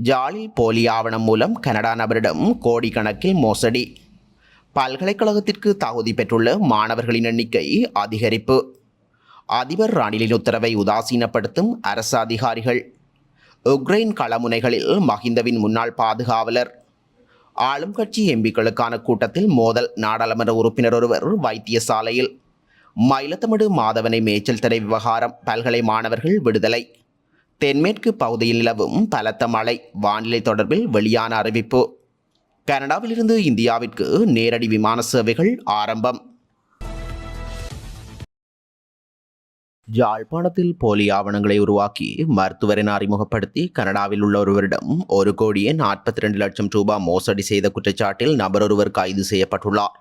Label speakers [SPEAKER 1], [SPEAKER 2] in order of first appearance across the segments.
[SPEAKER 1] ஜாலில் போலி ஆவணம் மூலம் கனடா நபரிடம் கோடிக்கணக்கில் மோசடி. பல்கலைக்கழகத்திற்கு தகுதி பெற்றுள்ள மாணவர்களின் எண்ணிக்கை அதிகரிப்பு. அதிபர் ரணிலின் உத்தரவை உதாசீனப்படுத்தும் அரசு அதிகாரிகள். உக்ரைன் களமுனைகளில் மஹிந்தவின் முன்னாள் பாதுகாவலர். ஆளும் கட்சி எம்பிக்களுக்கான கூட்டத்தில் மோதல். நாடாளுமன்ற உறுப்பினர் ஒருவர் வைத்தியசாலையில். மயிலத்தமடு மாதவனை மேய்ச்சல் தடை விவகாரம். பல்கலை மாணவர்கள் விடுதலை. தென்மேற்கு பகுதியில் நிலவும் பலத்த மழை. வானிலை தொடர்பில் வெளியான அறிவிப்பு. கனடாவிலிருந்து இந்தியாவிற்கு நேரடி விமான சேவைகள் ஆரம்பம். யாழ்ப்பாணத்தில் போலி ஆவணங்களை உருவாக்கி மருத்துவர் என அறிமுகப்படுத்தி கனடாவில் உள்ள ஒருவரிடம் 1,42,00,000 ரூபாய் மோசடி செய்த குற்றச்சாட்டில் நபர் ஒருவர் கைது செய்யப்பட்டுள்ளார்.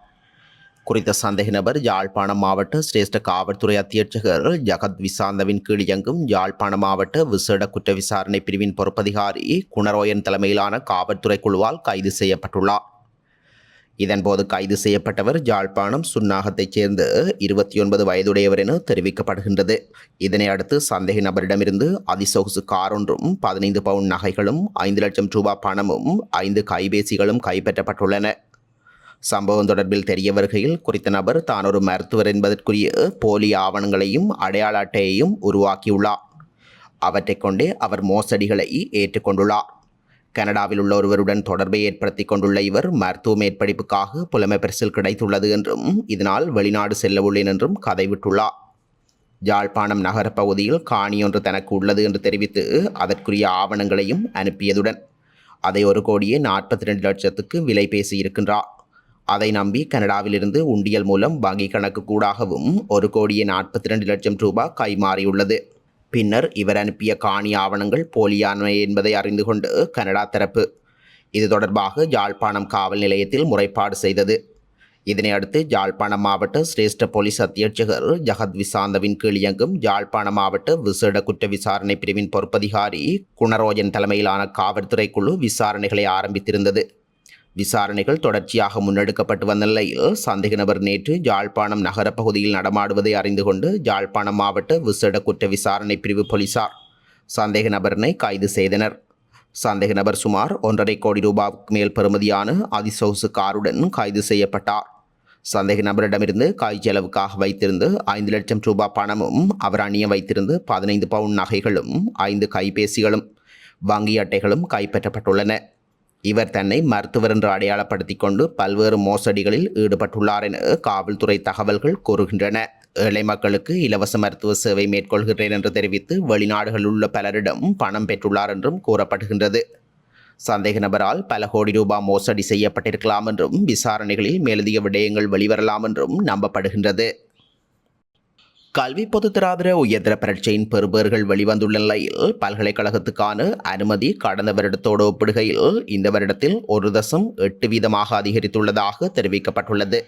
[SPEAKER 1] குறித்த சந்தேக நபர் யாழ்ப்பாணம் மாவட்ட சிரேஷ்ட காவல்துறை அத்தியட்சகர் ஜகத் விசாந்தவின் கீழ் இயங்கும் யாழ்ப்பாணம் மாவட்ட விசேட குற்ற விசாரணை பிரிவின் பொறுப்பதிகாரி குணரோயன் தலைமையிலான காவல்துறை குழுவால் கைது செய்யப்பட்டுள்ளார். இதன்போது கைது செய்யப்பட்டவர் யாழ்ப்பாணம் சுன்னாகத்தைச் சேர்ந்த 29 வயதுடையவர் என தெரிவிக்கப்படுகின்றது. இதனை அடுத்து சந்தேக நபரிடமிருந்து அதிசொகுசு கார் ஒன்றும் 15 பவுண்ட் நகைகளும் 5 லட்சம் ரூபாய் பணமும் 5 கைபேசிகளும் கைப்பற்றப்பட்டுள்ளன. சம்பவம் தொடர்பில் தெரிய வருகையில் குறித்த நபர் தான் ஒரு மருத்துவர் என்பதற்குரிய போலி ஆவணங்களையும் அடையாள அட்டையையும் உருவாக்கியுள்ளார். அவற்றைக் கொண்டே அவர் மோசடிகளை ஏற்றுக்கொண்டுள்ளார். கனடாவில் உள்ள ஒருவருடன் தொடர்பை ஏற்படுத்தி கொண்டுள்ள இவர் மருத்துவ மேற்படிப்புக்காக புலமை பரிசில் கிடைத்துள்ளது என்றும் இதனால் வெளிநாடு செல்ல உள்ளேன் என்றும் கதைவிட்டுள்ளார். யாழ்ப்பாணம் நகர பகுதியில் காணி ஒன்று தனக்கு உள்ளது என்று தெரிவித்து அதற்குரிய ஆவணங்களையும் அனுப்பியதுடன் அதை 1,42,00,000 விலை பேசியிருக்கின்றார். அதை நம்பி கனடாவிலிருந்து உண்டியல் மூலம் வங்கி கணக்கு கூடாகவும் 1,42,00,000 ரூபாய் கைமாறியுள்ளது. பின்னர் இவர் அனுப்பிய காணி ஆவணங்கள் போலியானவை என்பதை அறிந்து கொண்டு கனடா தரப்பு இது தொடர்பாக யாழ்ப்பாணம் காவல் நிலையத்தில் முறைப்பாடு செய்தது. இதனையடுத்து யாழ்ப்பாணம் மாவட்ட சிரேஷ்ட போலீஸ் அத்தியட்சகர் ஜகத் விசாந்தவின் கீழ் இயங்கும் யாழ்ப்பாணம் மாவட்ட விசேட குற்ற விசாரணை பிரிவின் பொறுப்பதிகாரி குணரோஜன் தலைமையிலான காவல்துறை குழு விசாரணைகளை ஆரம்பித்திருந்தது. விசாரணைகள் தொடர்ச்சியாக முன்னெடுக்கப்பட்டு வந்த நிலையில் சந்தேக நபர் நேற்று யாழ்ப்பாணம் நகர பகுதியில் நடமாடுவதை அறிந்து கொண்டு யாழ்ப்பாணம் மாவட்ட விசேட குற்ற விசாரணை பிரிவு போலீசார் சந்தேக நபரினை கைது செய்தனர். சந்தேக நபர் சுமார் 1.5 கோடி ரூபாய்க்கு மேல் பெறுமதியான அதிசொகுசு காருடன் கைது செய்யப்பட்டார். சந்தேக நபரிடமிருந்து காய்ச்செலவுக்காக வைத்திருந்து 5 லட்சம் ரூபாய் பணமும் அவர் அணிய வைத்திருந்து 15 பவுண்ட் நகைகளும் 5 கைபேசிகளும் வங்கி அட்டைகளும் கைப்பற்றப்பட்டுள்ளன. இவர் தன்னை மருத்துவர் என்று அடையாளப்படுத்தி கொண்டு பல்வேறு மோசடிகளில் ஈடுபட்டுள்ளார் என காவல்துறை தகவல்கள் கூறுகின்றன. ஏழை மக்களுக்கு இலவச மருத்துவ சேவை மேற்கொள்கிறேன் என்று தெரிவித்து வெளிநாடுகளில் உள்ள பலரிடம் பணம் பெற்றுள்ளார் என்றும் கூறப்படுகின்றது. சந்தேக நபரால் பல கோடி ரூபாய் மோசடி செய்யப்பட்டிருக்கலாம் என்றும் விசாரணைகளில் மேலதிக விடயங்கள் வெளிவரலாம் என்றும் நம்பப்படுகின்றது. கல்வி பொதுத்தராதர உயர்தர பரீட்சையின் பெறுபேறுகள் வெளிவந்துள்ள நிலையில் பல்கலைக்கழகத்துக்கான அனுமதி கடந்த வருடத்தோடு ஒப்பிடுகையில் இந்த வருடத்தில் 1.8% அதிகரித்துள்ளதாக தெரிவிக்கப்பட்டுள்ளது.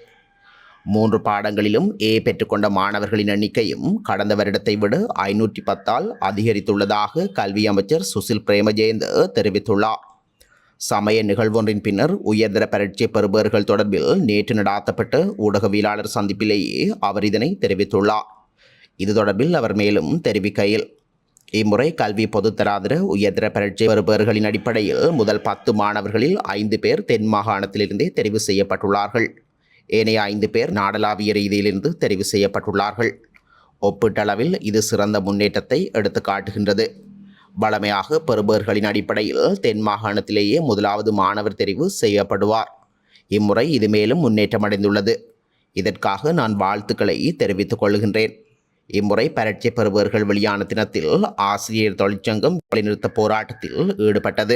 [SPEAKER 1] 3 பாடங்களிலும் ஏ பெற்றுக்கொண்ட மாணவர்களின் எண்ணிக்கையும் கடந்த வருடத்தை விட 510 அதிகரித்துள்ளதாக கல்வி அமைச்சர் சுசில் பிரேமஜெயந்த தெரிவித்துள்ளார். சமய நிகழ்வொன்றின் பின்னர் உயர்தர பரீட்சை பெறுபேறுகள் தொடர்பில் நேற்று நடாத்தப்பட்ட ஊடகவியலாளர் சந்திப்பிலேயே அவர் இதனை தெரிவித்துள்ளார். இது தொடர்பில் அவர் மேலும் தெரிவிக்கையில், இம்முறை கல்வி பொதுத்தராதர உயர்தர பரீட்சை பெறுபேறுகளின் அடிப்படையில் முதல் 10 மாணவர்களில் 5 பேர் தென் மாகாணத்திலிருந்தே தெரிவு செய்யப்பட்டுள்ளார்கள். ஏனைய 5 பேர் நாடளாவிய ரீதியிலிருந்து தெரிவு செய்யப்பட்டுள்ளார்கள். ஒப்பீட்டளவில் இது சிறந்த முன்னேற்றத்தை எடுத்து காட்டுகின்றது. வழமையாக பெறுபேறுகளின் அடிப்படையில் தென் மாகாணத்திலேயே முதலாவது மாணவர் தெரிவு செய்யப்படுவார். இம்முறை இது மேலும் முன்னேற்றமடைந்துள்ளது. இதற்காக நான் வாழ்த்துக்களை தெரிவித்துக் கொள்கின்றேன். இம்முறை பரீட்சை பெறுபவர்கள் வெளியான தினத்தில் ஆசிரியர் தொழிற்சங்கம் வேலைநிறுத்த போராட்டத்தில் ஈடுபட்டது.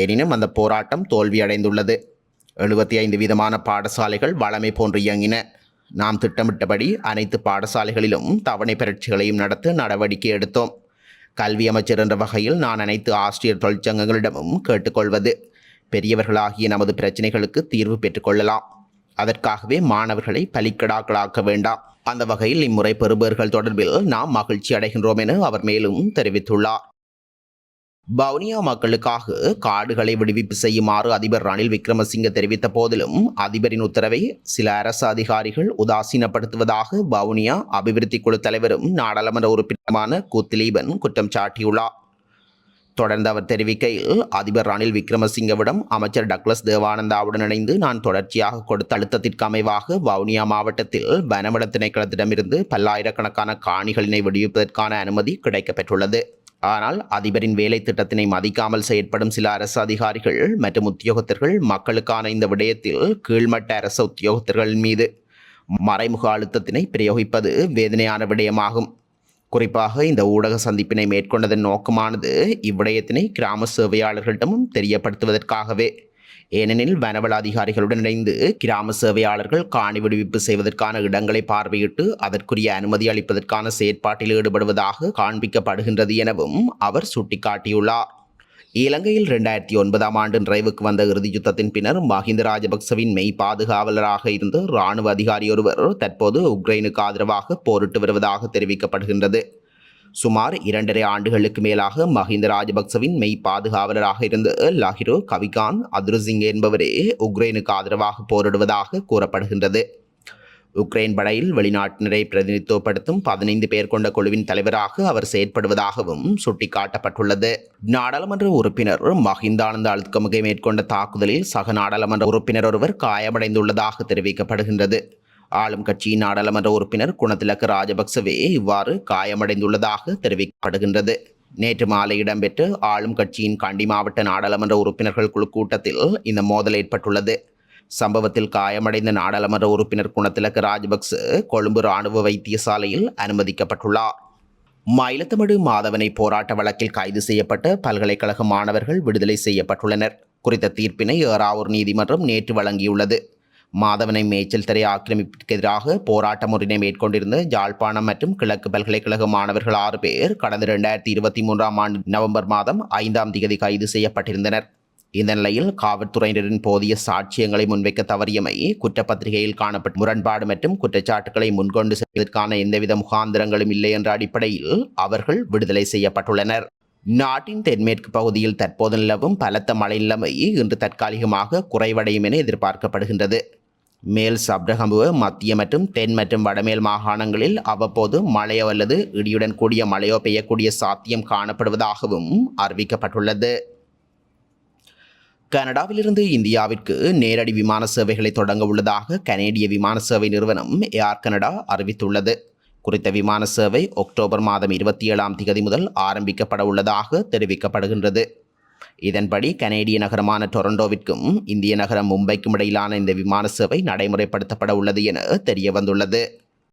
[SPEAKER 1] எனினும் அந்த போராட்டம் தோல்வியடைந்துள்ளது. 75% பாடசாலைகள் வழமை போன்று இயங்கின. நாம் திட்டமிட்டபடி அனைத்து பாடசாலைகளிலும் தவணை பரீட்சைகளையும் நடத்த நடவடிக்கை எடுத்தோம். கல்வி அமைச்சர் என்ற வகையில் நான் அனைத்து ஆசிரியர் தொழிற்சங்கங்களிடமும் கேட்டுக்கொள்வது, பெரியவர்களாகிய நமது பிரச்சனைகளுக்கு தீர்வு பெற்றுக்கொள்ளலாம். அதற்காகவே மாணவர்களை பலிக்கடாக்களாக்க வேண்டாம். அந்த வகையில் இம்முறை பெறுபேறுகள் தொடர்பில் நாம் மகிழ்ச்சி அடைகின்றோம் என அவர் மேலும் தெரிவித்துள்ளார். வவுனியா மக்களுக்காக காடுகளை விடுவிப்பு செய்யுமாறு அதிபர் ரணில் விக்ரமசிங்க தெரிவித்த போதிலும் அதிபரின் உத்தரவை சில அரசு அதிகாரிகள் உதாசீனப்படுத்துவதாக வவுனியா அபிவிருத்தி குழு தலைவரும் நாடாளுமன்ற உறுப்பினருமான கூத்திலீபன் குற்றம் சாட்டியுள்ளார். தொடர்ந்து அவர் தெரிவிக்கையில், அதிபர் ரணில் விக்ரமசிங்கவிடம் அமைச்சர் டக்ளஸ் தேவானந்தாவுடன் இணைந்து நான் தொடர்ச்சியாக கொடுத்த அழுத்தத்திற்கு அமைவாக வவுனியா மாவட்டத்தில் வனவள திணைக்களத்திடமிருந்து பல்லாயிரக்கணக்கான காணிகளினை விடுவிப்பதற்கான அனுமதி கிடைக்கப்பெற்றுள்ளது. ஆனால் அதிபரின் வேலை திட்டத்தினை மதிக்காமல் செயற்படும் சில அரசு அதிகாரிகள் மற்றும் உத்தியோகத்தர்கள் மக்களுக்கான இந்த விடயத்தில் கீழ்மட்ட அரசு உத்தியோகத்தர்கள் மீது மறைமுக அழுத்தத்தினை பிரயோகிப்பது வேதனையான விடயமாகும். குறிப்பாக இந்த ஊடக சந்திப்பினை மேற்கொண்டதன் நோக்கமானது இவ்விடயத்தினை கிராம சேவையாளர்களிடமும் தெரியப்படுத்துவதற்காகவே. ஏனெனில் வனவள அதிகாரிகளுடன் இணைந்து கிராம சேவையாளர்கள் காணி விடுவிப்பு செய்வதற்கான இடங்களை பார்வையிட்டு அதற்குரிய அனுமதி அளிப்பதற்கான செயற்பாட்டில் ஈடுபடுவதாக காண்பிக்கப்படுகின்றது எனவும் அவர் சுட்டிக்காட்டியுள்ளார். இலங்கையில் 2009ஆம் ஆண்டு நிறைவுக்கு வந்த இறுதி யுத்தத்தின் பின்னர் மஹிந்த ராஜபக்சவின் மெய் பாதுகாவலராக இருந்த இராணுவ அதிகாரி ஒருவர் தற்போது உக்ரைனுக்கு ஆதரவாக போரிட்டு வருவதாக தெரிவிக்கப்படுகின்றது. சுமார் 2.5 ஆண்டுகளுக்கு மேலாக மஹிந்த ராஜபக்சவின் மெய் பாதுகாவலராக இருந்த லஹிரு கவிகான் அதுருசிங் என்பவரே உக்ரைனுக்கு ஆதரவாக போரிடுவதாக கூறப்படுகின்றது. உக்ரைன் படையில் வெளிநாட்டினரை பிரதிநிதித்துவப்படுத்தும் 15 பேர் கொண்ட குழுவின் தலைவராக அவர் செயற்படுவதாகவும் சுட்டிக்காட்டப்பட்டுள்ளது. நாடாளுமன்ற உறுப்பினர் மஹிந்தானந்த அழுத்கமுகை மேற்கொண்ட தாக்குதலில் சக நாடாளுமன்ற உறுப்பினர் ஒருவர் காயமடைந்துள்ளதாக தெரிவிக்கப்படுகின்றது. ஆளும் கட்சியின் நாடாளுமன்ற உறுப்பினர் குணத்திலக்க ராஜபக்சவே இவ்வாறு காயமடைந்துள்ளதாக தெரிவிக்கப்படுகின்றது. நேற்று மாலை இடம்பெற்ற ஆளும் கட்சியின் கண்டி மாவட்ட நாடாளுமன்ற உறுப்பினர்கள் குழு கூட்டத்தில் இந்த மோதல் ஏற்பட்டுள்ளது. சம்பவத்தில் காயமடைந்த நாடாளுமன்ற உறுப்பினர் குணத்திலக்க ராஜபக்ச கொழும்பு இராணுவ வைத்தியசாலையில் அனுமதிக்கப்பட்டுள்ளார். மயிலத்தமடு மாதவனை போராட்ட வழக்கில் கைது செய்யப்பட்ட பல்கலைக்கழக மாணவர்கள் விடுதலை செய்யப்பட்டுள்ளனர். குறித்த தீர்ப்பினை ஏறாவூர் நீதிமன்றம் நேற்று வழங்கியுள்ளது. மாதவனை மேய்ச்சல் தரை ஆக்கிரமிப்பிற்கு எதிராக போராட்ட முறையினை மேற்கொண்டிருந்த யாழ்ப்பாணம் மற்றும் கிழக்கு பல்கலைக்கழக மாணவர்கள் 6 பேர் கடந்த 2023ஆம் ஆண்டு நவம்பர் மாதம் 5ஆம் தேதி கைது செய்யப்பட்டிருந்தனர். இந்த நிலையில் காவல்துறையினரின் போதிய சாட்சியங்களை முன்வைக்க தவறியமை, குற்றப்பத்திரிகையில் காணப்பட்ட முரண்பாடு மற்றும் குற்றச்சாட்டுகளை முன்கொண்டு செல்வதற்கான எந்தவித முகாந்திரங்களும் இல்லை என்ற அடிப்படையில் அவர்கள் விடுதலை செய்யப்பட்டுள்ளனர். நாட்டின் தென்மேற்கு பகுதியில் தற்போது நிலவும் பலத்த மழை நிலைமை இன்று தற்காலிகமாக குறைவடையும் என எதிர்பார்க்கப்படுகின்றது. மேல் சப்ரகமுவ, மத்திய மற்றும் தென் மற்றும் வடமேல் மாகாணங்களில் அவ்வப்போது மழையோ அல்லது இடியுடன் கூடிய மழையோ பெய்யக்கூடிய சாத்தியம் காணப்படுவதாகவும் அறிவிக்கப்பட்டுள்ளது. கனடாவிலிருந்து இந்தியாவிற்கு நேரடி விமான சேவைகளை தொடங்க உள்ளதாக கனேடிய விமான சேவை நிறுவனம் ஏர் கனடா அறிவித்துள்ளது. குறித்த விமான சேவை அக்டோபர் மாதம் 27ஆம் தேதி முதல் ஆரம்பிக்கப்பட உள்ளதாக தெரிவிக்கப்படுகின்றது. இதன்படி கனேடிய நகரமான டொரண்டோவிற்கும் இந்திய நகரம் மும்பைக்கும் இடையிலான இந்த விமான சேவை நடைமுறைப்படுத்தப்பட உள்ளது என தெரிய வந்துள்ளது.